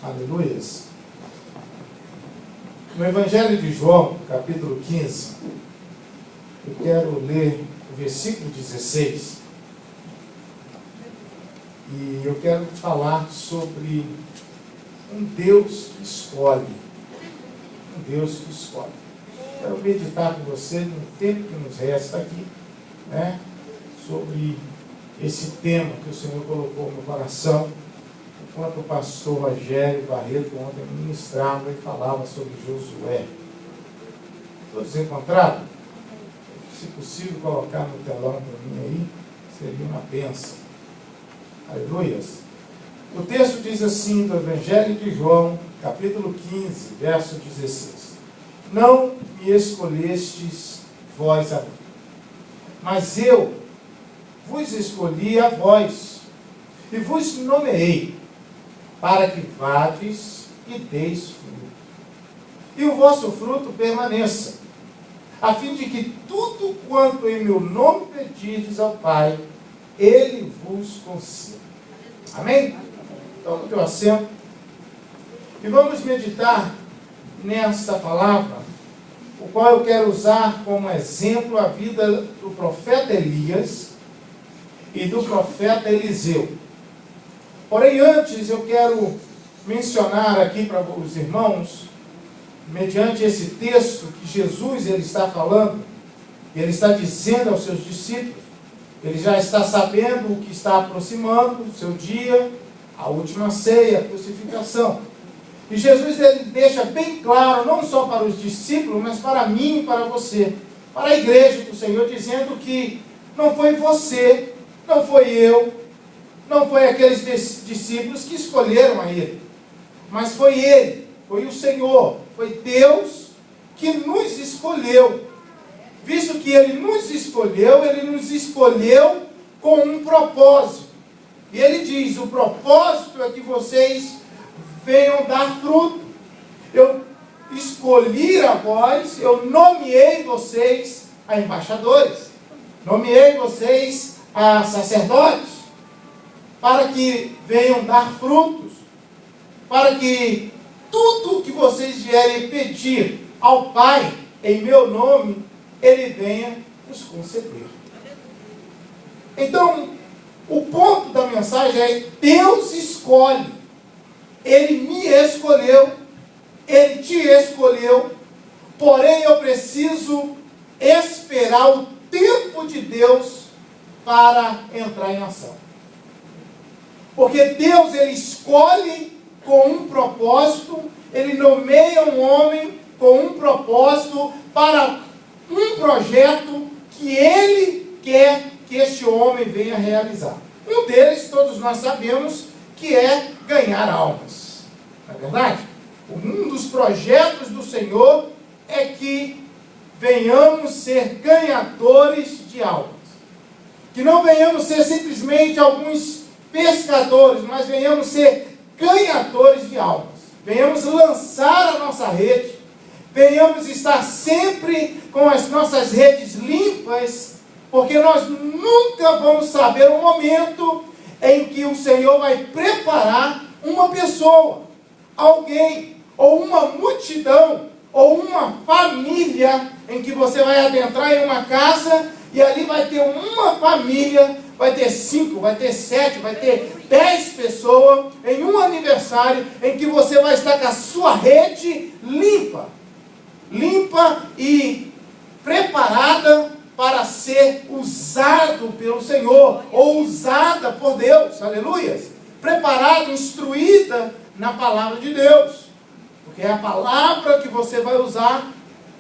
Aleluias. No Evangelho de João, capítulo 15, eu quero ler o versículo 16. E eu quero falar sobre um Deus que escolhe. Um Deus que escolhe. Quero meditar com você no tempo que nos resta aqui, sobre esse tema que o Senhor colocou no coração, enquanto o pastor Rogério Barreto ontem ministrava e falava sobre Josué. Todos encontraram? Se possível, colocar no telão para mim aí, seria uma bênção. Aleluias. O texto diz assim, do Evangelho de João, capítulo 15, verso 16. Não me escolhestes vós a mim, mas eu vos escolhi a vós, e vos nomeei, para que vades e deis fruto, e o vosso fruto permaneça, a fim de que tudo quanto em meu nome pedirdes ao Pai, Ele vos conceda. Amém? Toma o teu assento. E vamos meditar nesta palavra, o qual eu quero usar como exemplo a vida do profeta Elias e do profeta Eliseu. Porém, antes eu quero mencionar aqui para os irmãos, mediante esse texto que Jesus ele está falando, ele está dizendo aos seus discípulos, ele já está sabendo o que está aproximando, o seu dia, a última ceia, a crucificação. E Jesus ele deixa bem claro, não só para os discípulos, mas para mim e para você, para a igreja do Senhor, dizendo que não foi você, não foi eu, não foi aqueles discípulos que escolheram a Ele, mas foi Ele, foi o Senhor, foi Deus que nos escolheu. Visto que Ele nos escolheu com um propósito. E Ele diz, o propósito é que vocês venham dar fruto. Eu escolhi a vós, eu nomeei vocês a embaixadores, nomeei vocês a sacerdotes, para que venham dar frutos, para que tudo que vocês vierem pedir ao Pai, em meu nome, Ele venha nos conceder. Então, o ponto da mensagem é, Deus escolhe. Ele me escolheu, Ele te escolheu, porém eu preciso esperar o tempo de Deus para entrar em ação. Porque Deus, Ele escolhe com um propósito, Ele nomeia um homem com um propósito para um projeto que Ele quer que este homem venha realizar. Um deles, todos nós sabemos, que é ganhar almas. Não é verdade? Um dos projetos do Senhor é que venhamos ser ganhadores de almas. Que não venhamos ser simplesmente alguns pescadores, mas venhamos ser ganhadores de almas. Venhamos lançar a nossa rede, venhamos estar sempre com as nossas redes limpas, porque nós nunca vamos saber o momento em que o Senhor vai preparar uma pessoa, alguém, ou uma multidão, ou uma família, em que você vai adentrar em uma casa, e ali vai ter uma família, vai ter 5, vai ter 7, vai ter 10 pessoas, em um aniversário, em que você vai estar com a sua rede limpa e preparada para ser usado pelo Senhor, ou usada por Deus, aleluias, preparada, instruída na palavra de Deus, porque é a palavra que você vai usar,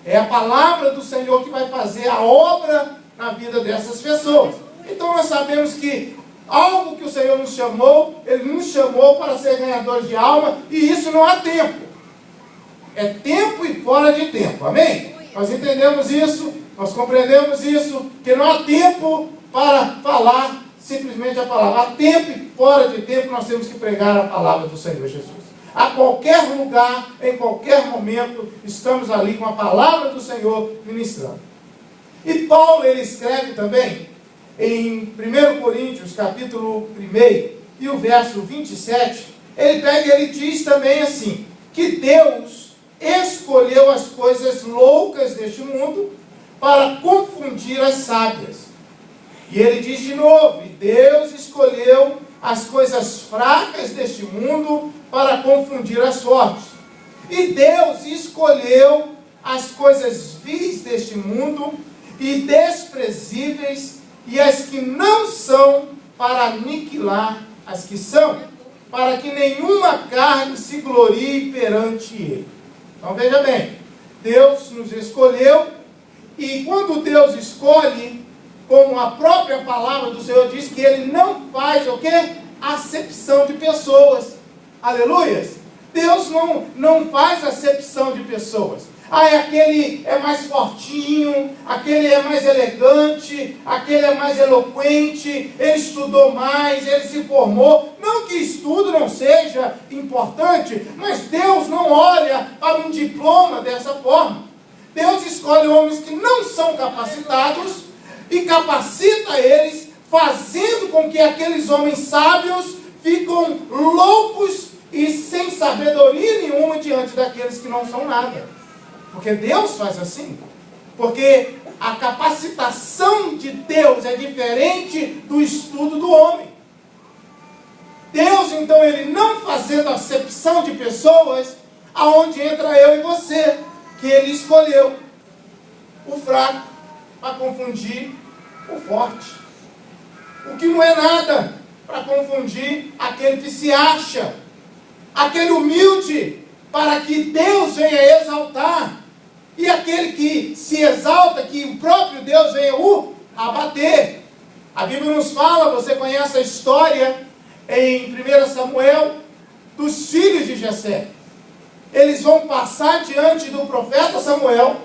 é a palavra do Senhor que vai fazer a obra na vida dessas pessoas. Então nós sabemos que algo que o Senhor nos chamou, Ele nos chamou para ser ganhadores de alma, e isso não há tempo, é tempo e fora de tempo, amém? Nós entendemos isso, nós compreendemos isso, que não há tempo para falar simplesmente a palavra. Há tempo e fora de tempo nós temos que pregar a palavra do Senhor Jesus. A qualquer lugar, em qualquer momento, estamos ali com a palavra do Senhor ministrando. E Paulo, ele escreve também, em 1 Coríntios, capítulo 1, e o verso 27, ele pega e ele diz também assim, que Deus escolheu as coisas loucas deste mundo para confundir as sábias. E ele diz de novo, e Deus escolheu as coisas fracas deste mundo para confundir as fortes. E Deus escolheu as coisas vis deste mundo e desprezíveis e as que não são para aniquilar as que são, para que nenhuma carne se glorie perante ele. Então veja bem, Deus nos escolheu, e quando Deus escolhe, como a própria palavra do Senhor diz, que Ele não faz o quê? Acepção de pessoas. Aleluias! Deus não faz acepção de pessoas. Aquele é mais fortinho, aquele é mais elegante, aquele é mais eloquente, ele estudou mais, ele se formou. Não que estudo não seja importante, mas Deus não olha para um diploma dessa forma. Deus escolhe homens que não são capacitados e capacita eles, fazendo com que aqueles homens sábios ficam loucos e sem sabedoria nenhuma diante daqueles que não são nada. Porque Deus faz assim. Porque a capacitação de Deus é diferente do estudo do homem. Deus, então, Ele não fazendo acepção de pessoas, aonde entra eu e você, que Ele escolheu o fraco para confundir o forte. O que não é nada para confundir aquele que se acha. Aquele humilde para que Deus venha exaltar. E aquele que se exalta, que o próprio Deus venha o abater. A Bíblia nos fala, você conhece a história em 1 Samuel, dos filhos de Jessé. Eles vão passar diante do profeta Samuel,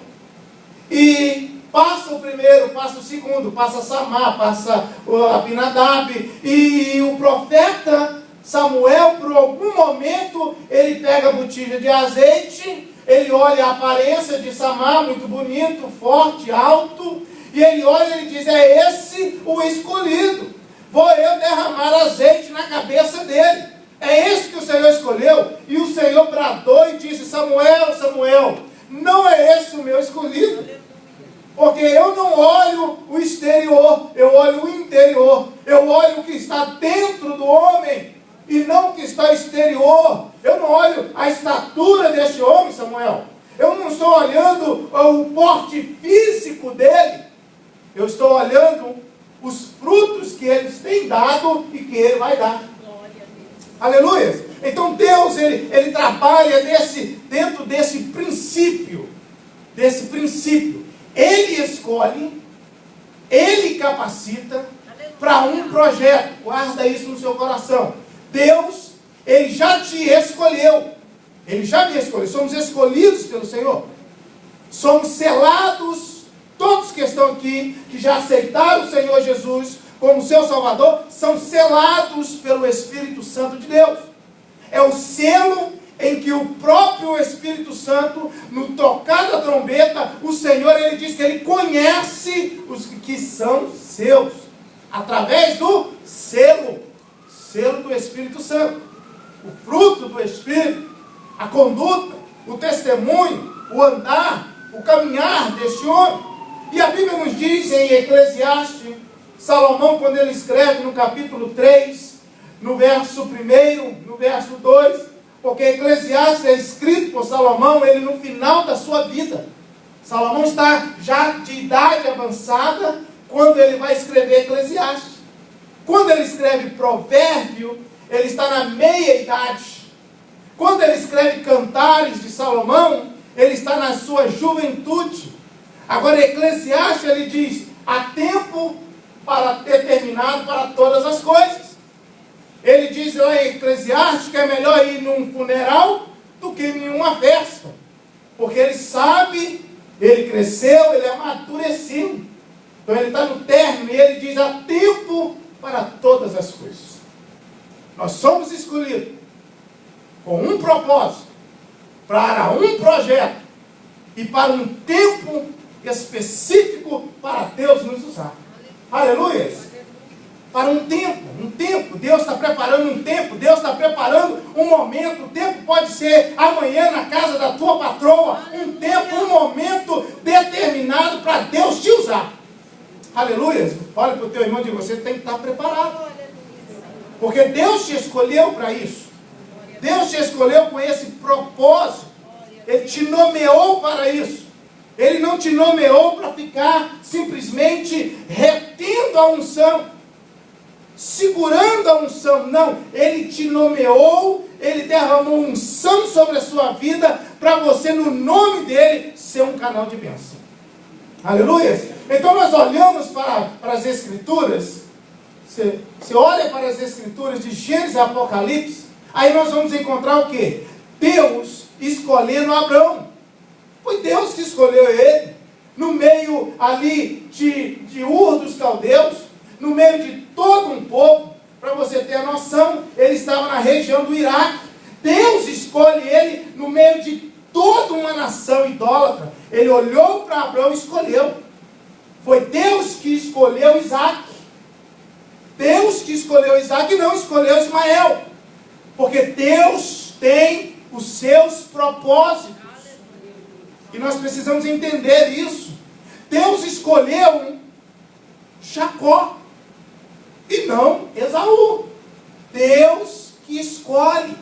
e passa o primeiro, passa o segundo, passa Samar, passa Abinadab, e o profeta Samuel, por algum momento, ele pega a botija de azeite, ele olha a aparência de Samar, muito bonito, forte, alto, e ele olha e diz, é esse o escolhido, vou eu derramar azeite na cabeça dele, é esse que o Senhor escolheu. E o Senhor bradou e disse, Samuel, Samuel, não é esse o meu escolhido, porque eu não olho o exterior, eu olho o interior, eu olho o que está dentro do homem, e não o que está exterior. Eu não olho a estatura deste homem, Samuel. Eu não estou olhando o porte físico dele. Eu estou olhando os frutos que eles têm dado e que ele vai dar. Aleluia! Então Deus, ele trabalha dentro desse princípio. Ele escolhe, ele capacita para um projeto. Guarda isso no seu coração. Deus, Ele já te escolheu. Ele já me escolheu. Somos escolhidos pelo Senhor. Somos selados. Todos que estão aqui, que já aceitaram o Senhor Jesus como seu Salvador, são selados pelo Espírito Santo de Deus. É o selo em que o próprio Espírito Santo, no tocar da trombeta, o Senhor, Ele diz que Ele conhece os que são seus. Através do selo do Espírito Santo, o fruto do Espírito, a conduta, o testemunho, o andar, o caminhar deste homem. E a Bíblia nos diz em Eclesiastes, Salomão, quando ele escreve no capítulo 3, no verso 1, no verso 2, porque Eclesiastes é escrito por Salomão, ele no final da sua vida. Salomão está já de idade avançada quando ele vai escrever Eclesiastes. Quando ele escreve Provérbio, ele está na meia-idade. Quando ele escreve Cantares de Salomão, ele está na sua juventude. Agora, Eclesiastes, ele diz, há tempo determinado para todas as coisas. Ele diz lá em Eclesiastes que é melhor ir num funeral do que em uma festa. Porque ele sabe, ele cresceu, ele amadureceu. Então ele está no término e ele diz, há tempo para todas as coisas. Nós somos escolhidos com um propósito, para um projeto e para um tempo específico para Deus nos usar. Aleluia! para um tempo. Deus está preparando um tempo, Deus está preparando um momento. O tempo pode ser amanhã na casa da tua patroa, um tempo, um momento determinado para Deus te usar. Aleluia. Olha para o teu irmão e diga, você tem que estar preparado. Porque Deus te escolheu para isso. Deus te escolheu com esse propósito. Ele te nomeou para isso. Ele não te nomeou para ficar simplesmente retendo a unção, segurando a unção. Não, Ele te nomeou, Ele derramou unção sobre a sua vida, para você, no nome dEle, ser um canal de bênção. Aleluia! Então nós olhamos para as Escrituras, você olha para as Escrituras de Gênesis e Apocalipse, aí nós vamos encontrar o quê? Deus escolhendo Abraão. Foi Deus que escolheu ele, no meio ali de Ur dos Caldeus, no meio de todo um povo. Para você ter a noção, ele estava na região do Iraque. Deus escolhe ele no meio de toda uma nação idólatra. Ele olhou para Abraão e escolheu. Foi Deus que escolheu Isaac. Deus que escolheu Isaac e não escolheu Ismael. Porque Deus tem os seus propósitos. E nós precisamos entender isso. Deus escolheu Jacó e não Esaú. Deus que escolhe.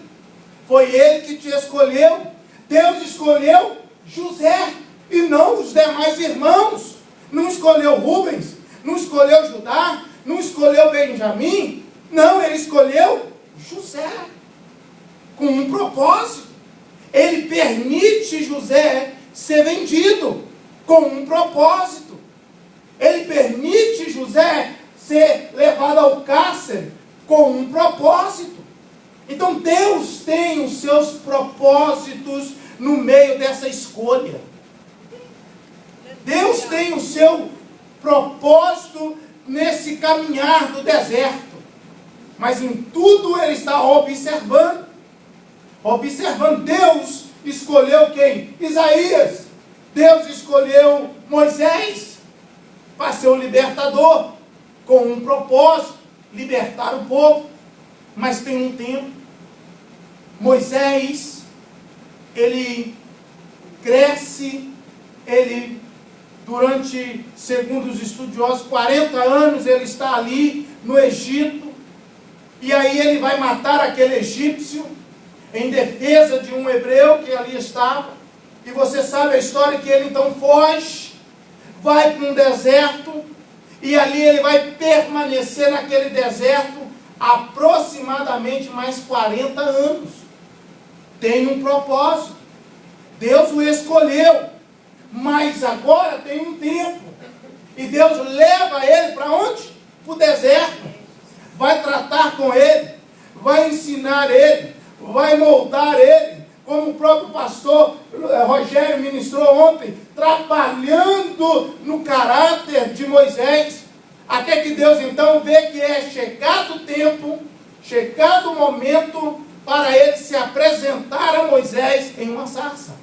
Foi Ele que te escolheu. Deus escolheu José e não os demais irmãos. Não escolheu Rubens, não escolheu Judá, não escolheu Benjamim. Não, Ele escolheu José com um propósito. Ele permite José ser vendido com um propósito. Ele permite José ser levado ao cárcere com um propósito. Então Deus tem os seus propósitos no meio dessa escolha. Deus tem o seu propósito nesse caminhar do deserto. Mas em tudo Ele está observando. Observando. Deus escolheu quem? Isaías. Deus escolheu Moisés para ser o libertador, com um propósito, libertar o povo. Mas tem um tempo. Moisés, ele cresce, ele, durante, segundo os estudiosos, 40 anos ele está ali no Egito, e aí ele vai matar aquele egípcio, em defesa de um hebreu que ali estava. E você sabe a história, que ele então foge, vai para um deserto, e ali ele vai permanecer naquele deserto aproximadamente mais 40 anos. Tem um propósito. Deus o escolheu, mas agora tem um tempo. E Deus leva ele para onde? Para o deserto. Vai tratar com ele, vai ensinar ele, vai moldar ele, como o próprio pastor Rogério ministrou ontem, trabalhando no caráter de Moisés, até que Deus então vê que é chegado o tempo, chegado o momento para ele se apresentar a Moisés em uma sarça.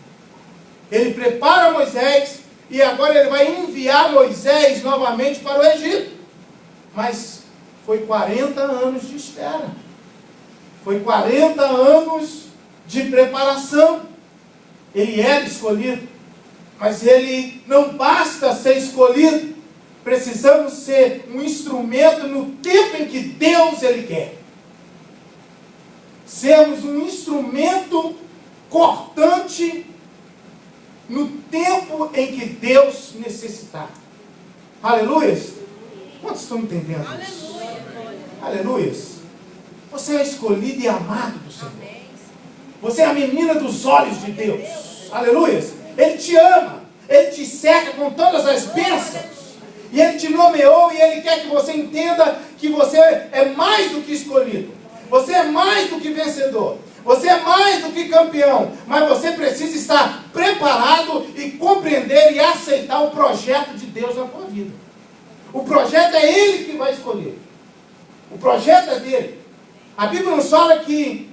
Ele prepara Moisés e agora ele vai enviar Moisés novamente para o Egito. Mas foi 40 anos de espera. Foi 40 anos de preparação. Ele era escolhido, mas ele não basta ser escolhido. Precisamos ser um instrumento no tempo em que Deus ele quer. Sermos um instrumento cortante no tempo em que Deus necessitar. Aleluia! Quantos estão entendendo isso? Aleluia! Você é escolhido e amado do Senhor. Você é a menina dos olhos de Deus. Aleluia! Ele te ama. Ele te cerca com todas as bênçãos. E Ele te nomeou e Ele quer que você entenda que você é mais do que escolhido. Você é mais do que vencedor. Você é mais do que campeão. Mas você precisa estar preparado e compreender e aceitar o projeto de Deus na tua vida. O projeto é Ele que vai escolher. O projeto é dele. A Bíblia nos fala que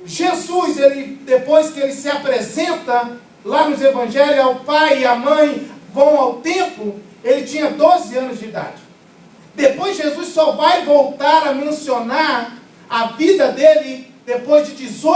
Jesus, ele, depois que ele se apresenta lá nos evangelhos, ao pai e à mãe vão ao templo, ele tinha 12 anos de idade. Depois Jesus só vai voltar a mencionar a vida dele depois de 18